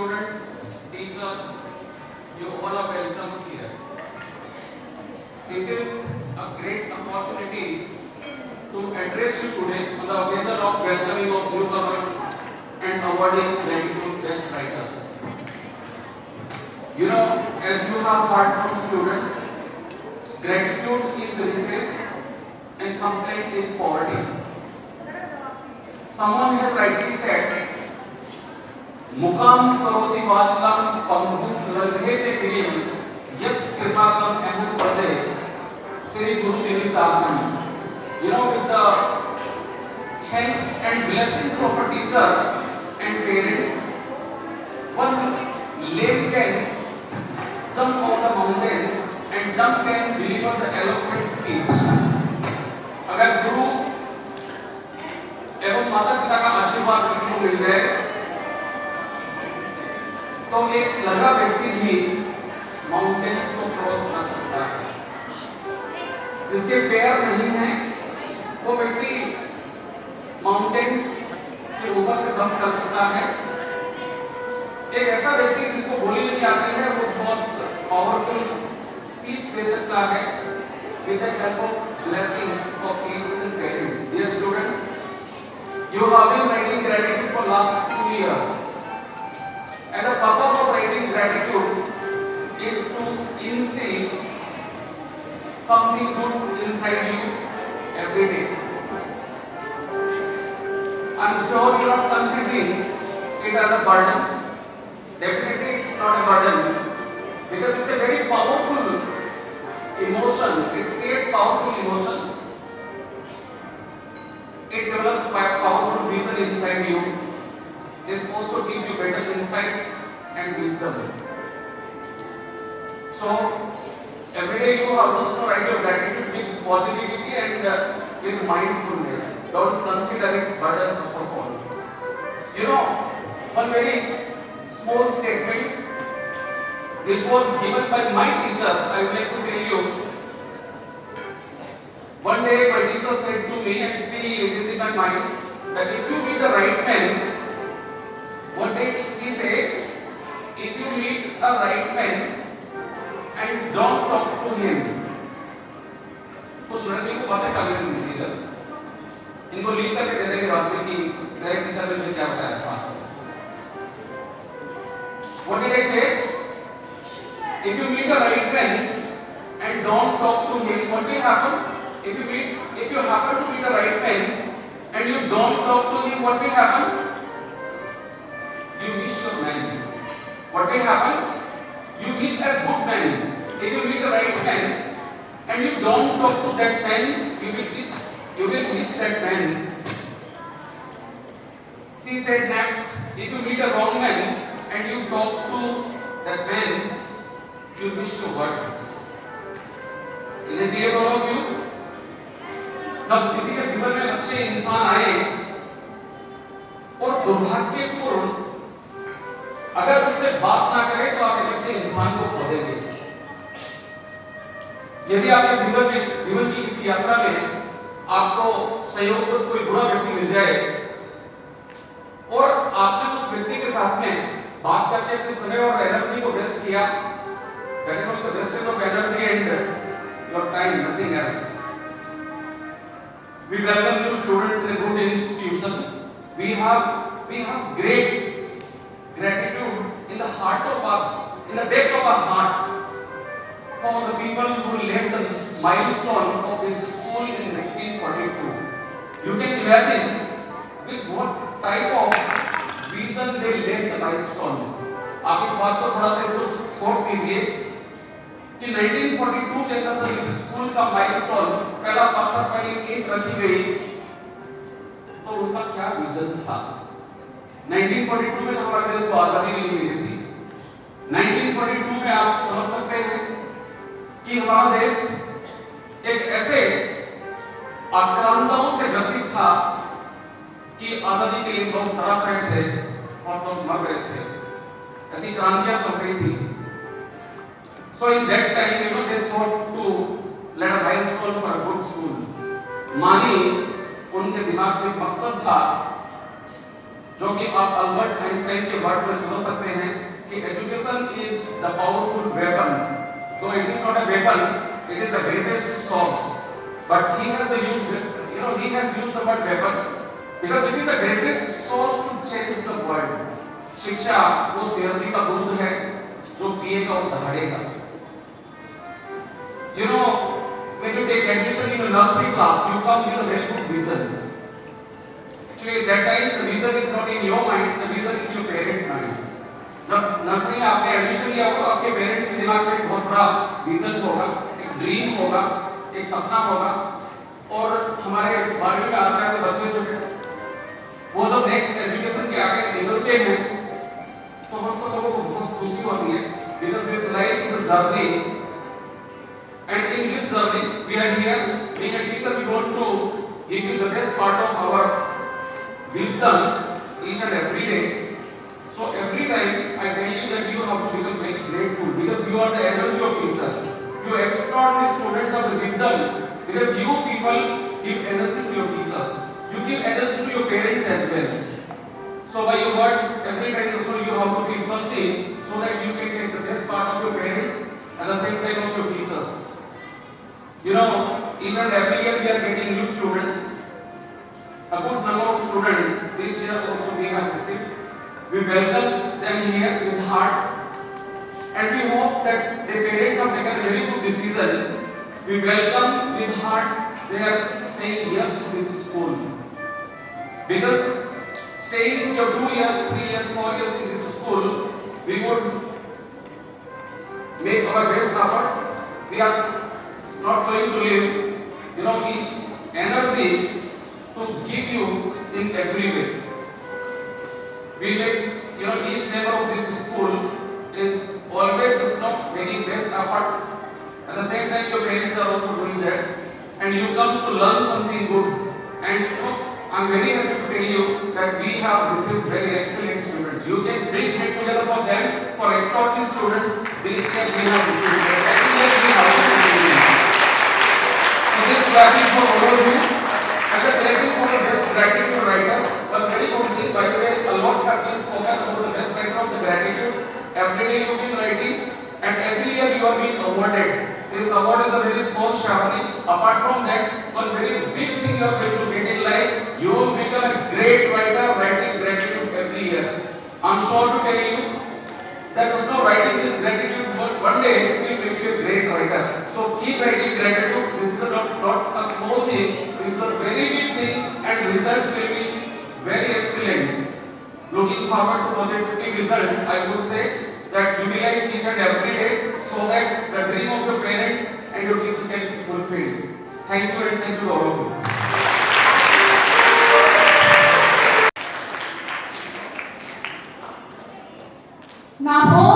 students, teachers, you all are welcome here. This is a great opportunity to address you today on the occasion of welcoming of newcomers and awarding gratitude best writers. You know, as you have heard from students, gratitude is riches and complaint is poverty. Someone has rightly said, मुकाम करोति वासलम पंगुम लल्हेते cream यत कृपाकम अहम पदे श्री गुरु दिनितागम. You know, with the help and blessings of a teacher and parents, one lame can jump over the mountains and dumb can deliver the eloquent speech. अगर गुरु एवं माता पिता का आशीर्वाद किसी को मिल जाए तो एक लंगड़ा व्यक्ति भी माउंटेन्स को क्रॉस कर सकता है. जिसके पैर नहीं हैं वो व्यक्ति माउंटेन्स के ऊपर से जंप कर सकता है. एक ऐसा व्यक्ति जिसको बोली नहीं आती है वो बहुत पावरफुल स्पीच दे सकता है with the help of blessings of teachers and parents. Dear students, you have been writing gratitude for last 2 years. And the purpose of writing gratitude is to instill something good inside you every day. I am sure you are not considering it as a burden. Definitely it's not a burden because it's a very powerful emotion. It creates powerful emotion. It develops powerful reason inside you. This also gives you better insights and wisdom. So every day you have to write your gratitude with positivity and with mindfulness. Don't consider it burden first of all. You know, one very small statement which was given by my teacher, I would like to tell you. One day my teacher said to me, and still it is in my mind, that if you meet the right man, one day she said, if you meet a right man and don't talk to him, उस लड़के को बातें करने नहीं चाहिए. इनको लिख करके दे देंगे बाद में कि मेरे टीचर ने मुझे क्या बताया था. What did I say? If you meet a right man and don't talk to him, what will happen? If you happen to meet a right man and you don't talk to him, what will happen? You miss your man. What will happen? You miss a good man. If you meet a right man and you don't talk to that man, you will miss that man. She said next, if you meet a wrong man and you talk to that man, you miss your words. Is it clear to all of you? जब किसी के जीवन में अच्छे इंसान आए और दुर्भाग्यपूर्ण अगर उससे बात ना करें तो आप एक अच्छे इंसान को खो देंगे. यदि आपके जीवन की किसी यात्रा में आपको संयोगवश कोई बुरा व्यक्ति मिल जाए और आपने उस व्यक्ति के साथ में बात करके अपने समय और एनर्जी को वेस्ट किया, the wastage of energy and your time, nothing else. We welcome you students in a good institution. We have great gratitude in the depth of our heart for the people who laid the milestone of this school in 1942. You can imagine with what type of vision they laid the milestone. आप इस बात को थोड़ा सा इसको थोप कीजिए कि 1942 के अंदर जब इस स्कूल का माइलस्टोन पहला पत्थर पहली ईंट रखी गई तो उनका क्या विजन था. 1942 में हमारे देश को आजादी नहीं मिली थी. 1942 में आप समझ सकते हैं कि हमारा देश एक ऐसे आक्रांताओं से ग्रसित था कि आजादी के लिए लोग तड़प रहे थे और लोग मर रहे थे. ऐसी क्रांतियां चल रही थी. So in that time, they thought to let a milestone for a good school. मानी उनके दिमाग में मकसद था जो कि आप अल्बर्ट आइंस्टाइन के वर्ड में समझ सकते हैं the powerful weapon. Though it is not a weapon, it is the greatest source. But he has used the word weapon because it is the greatest source to change the world. शिक्षा वो शेरनी का दूध है जो पिएगा और दहाड़ेगा. You know, when you take admission in a nursery class, you come with a very good vision. Actually, that time the vision is not in your mind, the vision is your parents' mind. जब nursery में आपने admission लिया होगा, आपके parents के दिमाग में एक बहुत बड़ा विजन होगा, एक ड्रीम होगा, एक सपना होगा. और हमारे बारहवीं में आता है तो बच्चे जो है वो जब नेक्स्ट एजुकेशन के आगे निकलते हैं तो हम सब लोगों को बहुत खुशी होती है because this life is a journey and in this journey we are here being a teacher. We want to give you the best part of our wisdom each and every day. So every time I tell you that you have to become very grateful because you are the energy of teacher. You extort the students of the wisdom because you people give energy to your teachers. You give energy to your parents as well. So by your words, every time also you have to feel something so that you can take the best part of your parents at the same time of your teachers. You know, each and every year we are getting new students. A good number of students this year also we have received. We welcome them here with heart and we hope that their parents have taken a very good decision. We welcome with heart they are saying yes to this school. Because staying your 2 years, 3 years, 4 years in this school, we would make our best efforts. We are not going to leave, each energy to give you in every way. We make, each member of this school is always just not making best efforts. At the same time, your parents are also doing that, and you come to learn something good. And I'm very happy to tell you that we have received very excellent students. You can bring hand together for them, for extraordinary students. This year we have received. Every year we have received. So this value for all of you. And the collecting for the best gratitude writers. But very good thing, by the way, a lot have been spoken about the best writer of the gratitude. Every day you have been writing, and every year you are being awarded. This award is a very small ceremony. Apart from that, one very big thing you are going to get in life, you will become a great writer writing gratitude every year. I'm sure to tell you that just no writing this gratitude, but one day it will make you a great writer. So keep writing gratitude. This is not a small thing. This is a very big thing, and result will be very excellent. Looking forward to positive result, I would say that utilize each and every day so that the dream of your parents and your teachers can be fulfilled. Thank you, and thank you all of you. Now